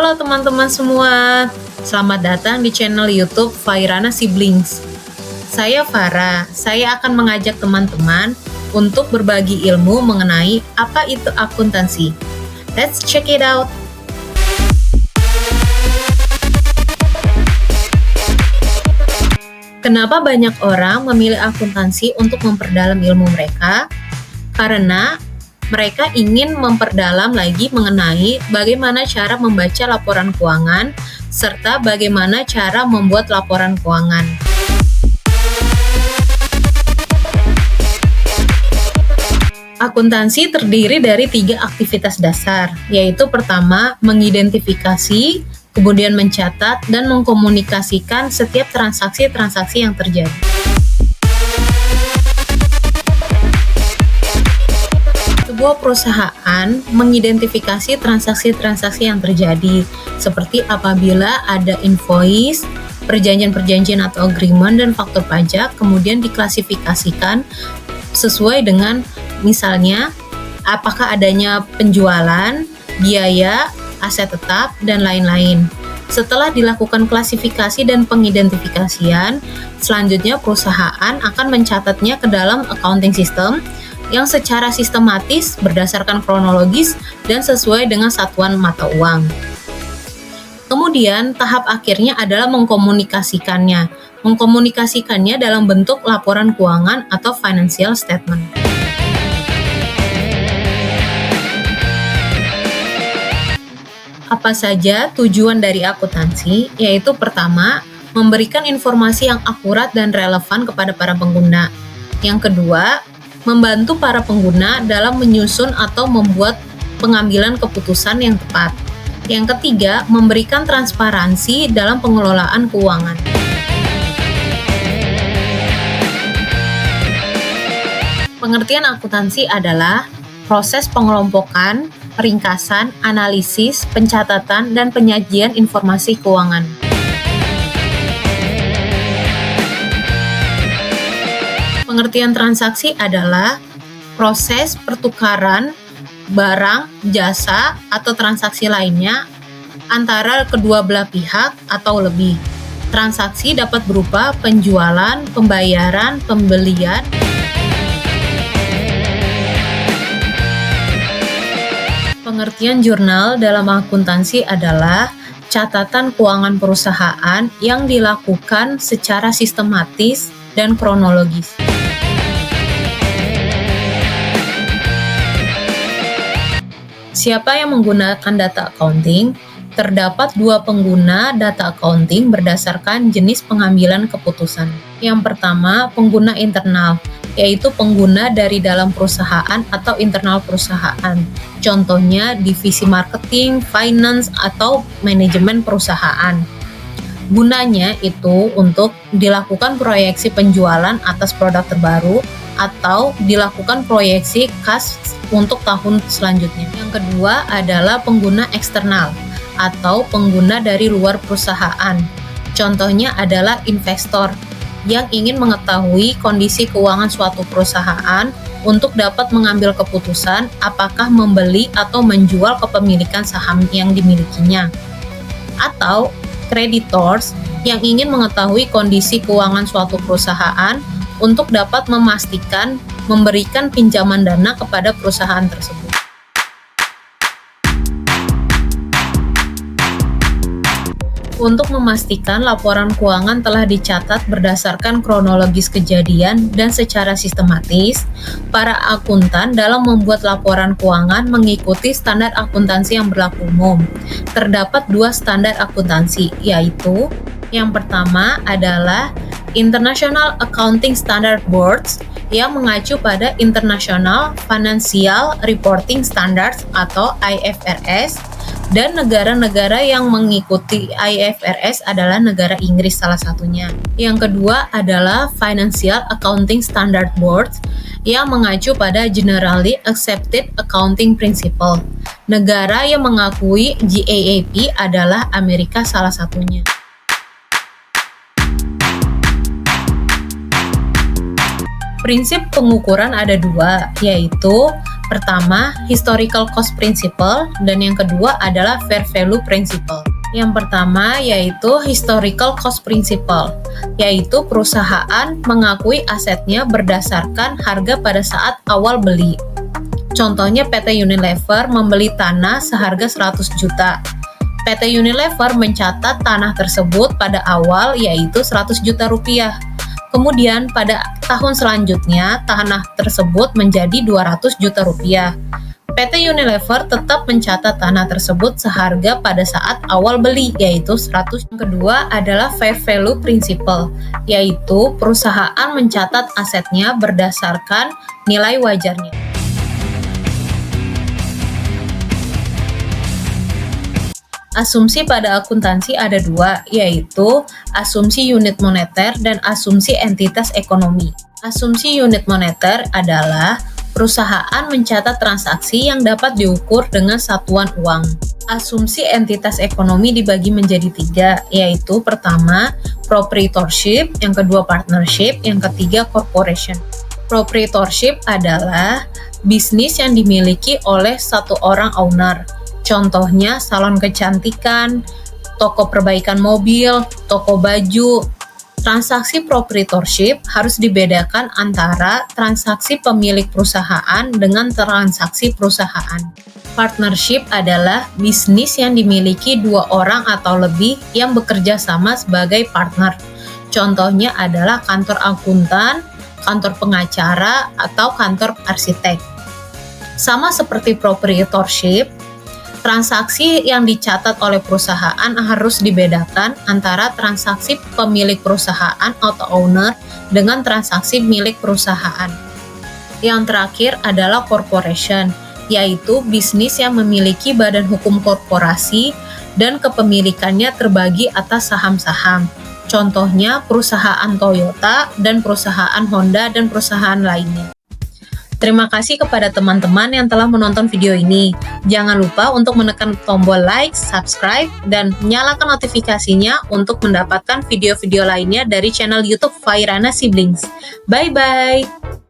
Halo teman-teman semua, selamat datang di channel YouTube Fairana Siblings. Saya Farah, saya akan mengajak teman-teman untuk berbagi ilmu mengenai apa itu akuntansi. Let's check it out! Kenapa banyak orang memilih akuntansi untuk memperdalam ilmu mereka? Karena mereka ingin memperdalam lagi mengenai bagaimana cara membaca laporan keuangan, serta bagaimana cara membuat laporan keuangan. Akuntansi terdiri dari 3 aktivitas dasar, yaitu pertama, mengidentifikasi, kemudian mencatat, dan mengkomunikasikan setiap transaksi-transaksi yang terjadi. Sebuah perusahaan mengidentifikasi transaksi-transaksi yang terjadi, seperti apabila ada invoice, perjanjian-perjanjian atau agreement, dan faktur pajak, kemudian diklasifikasikan sesuai dengan misalnya apakah adanya penjualan, biaya, aset tetap, dan lain-lain. Setelah dilakukan klasifikasi dan pengidentifikasian, selanjutnya perusahaan akan mencatatnya ke dalam accounting system yang secara sistematis berdasarkan kronologis dan sesuai dengan satuan mata uang. Kemudian, tahap akhirnya adalah mengkomunikasikannya. Mengkomunikasikannya dalam bentuk laporan keuangan atau financial statement. Apa saja tujuan dari akuntansi? Yaitu pertama, memberikan informasi yang akurat dan relevan kepada para pengguna. Yang kedua, membantu para pengguna dalam menyusun atau membuat pengambilan keputusan yang tepat. Yang ketiga, memberikan transparansi dalam pengelolaan keuangan. Pengertian akuntansi adalah proses pengelompokan, ringkasan, analisis, pencatatan, dan penyajian informasi keuangan. Pengertian transaksi adalah proses pertukaran barang, jasa, atau transaksi lainnya antara kedua belah pihak atau lebih. Transaksi dapat berupa penjualan, pembayaran, pembelian. Pengertian jurnal dalam akuntansi adalah catatan keuangan perusahaan yang dilakukan secara sistematis dan kronologis. Siapa yang menggunakan data accounting? Terdapat 2 pengguna data accounting berdasarkan jenis pengambilan keputusan. Yang pertama, pengguna internal, yaitu pengguna dari dalam perusahaan atau internal perusahaan. Contohnya divisi marketing, finance, atau manajemen perusahaan. Gunanya itu untuk dilakukan proyeksi penjualan atas produk terbaru atau dilakukan proyeksi kas untuk tahun selanjutnya. Yang kedua adalah pengguna eksternal atau pengguna dari luar perusahaan. Contohnya adalah investor yang ingin mengetahui kondisi keuangan suatu perusahaan untuk dapat mengambil keputusan apakah membeli atau menjual kepemilikan saham yang dimilikinya. Atau creditors yang ingin mengetahui kondisi keuangan suatu perusahaan untuk dapat memastikan memberikan pinjaman dana kepada perusahaan tersebut. Untuk memastikan laporan keuangan telah dicatat berdasarkan kronologis kejadian dan secara sistematis, para akuntan dalam membuat laporan keuangan mengikuti standar akuntansi yang berlaku umum. Terdapat 2 standar akuntansi, yaitu yang pertama adalah International Accounting Standard Boards yang mengacu pada International Financial Reporting Standards atau IFRS, dan negara-negara yang mengikuti IFRS adalah negara Inggris salah satunya. Yang kedua adalah Financial Accounting Standard Board yang mengacu pada Generally Accepted Accounting Principle. Negara yang mengakui GAAP adalah Amerika salah satunya. Prinsip pengukuran ada 2, yaitu Pertama, historical cost principle, dan yang kedua adalah fair value principle. Yang pertama yaitu historical cost principle, yaitu perusahaan mengakui asetnya berdasarkan harga pada saat awal beli. Contohnya PT Unilever membeli tanah seharga 100 juta. PT Unilever mencatat tanah tersebut pada awal yaitu 100 juta rupiah. Kemudian pada tahun selanjutnya tanah tersebut menjadi 200 juta rupiah. PT Unilever tetap mencatat tanah tersebut seharga pada saat awal beli yaitu 100. Yang kedua adalah fair value principle, yaitu perusahaan mencatat asetnya berdasarkan nilai wajarnya. Asumsi pada akuntansi ada dua, yaitu asumsi unit moneter dan asumsi entitas ekonomi. Asumsi unit moneter adalah perusahaan mencatat transaksi yang dapat diukur dengan satuan uang. Asumsi entitas ekonomi dibagi menjadi tiga, yaitu pertama, proprietorship, yang kedua partnership, yang ketiga corporation. Proprietorship adalah bisnis yang dimiliki oleh satu orang owner. Contohnya salon kecantikan, toko perbaikan mobil, toko baju. Transaksi proprietorship harus dibedakan antara transaksi pemilik perusahaan dengan transaksi perusahaan. Partnership adalah bisnis yang dimiliki dua orang atau lebih yang bekerja sama sebagai partner. Contohnya adalah kantor akuntan, kantor pengacara, atau kantor arsitek. Sama seperti proprietorship, transaksi yang dicatat oleh perusahaan harus dibedakan antara transaksi pemilik perusahaan atau owner dengan transaksi milik perusahaan. Yang terakhir adalah corporation, yaitu bisnis yang memiliki badan hukum korporasi dan kepemilikannya terbagi atas saham-saham. Contohnya perusahaan Toyota dan perusahaan Honda dan perusahaan lainnya. Terima kasih kepada teman-teman yang telah menonton video ini. Jangan lupa untuk menekan tombol like, subscribe, dan nyalakan notifikasinya untuk mendapatkan video-video lainnya dari channel YouTube Fairana Siblings. Bye-bye!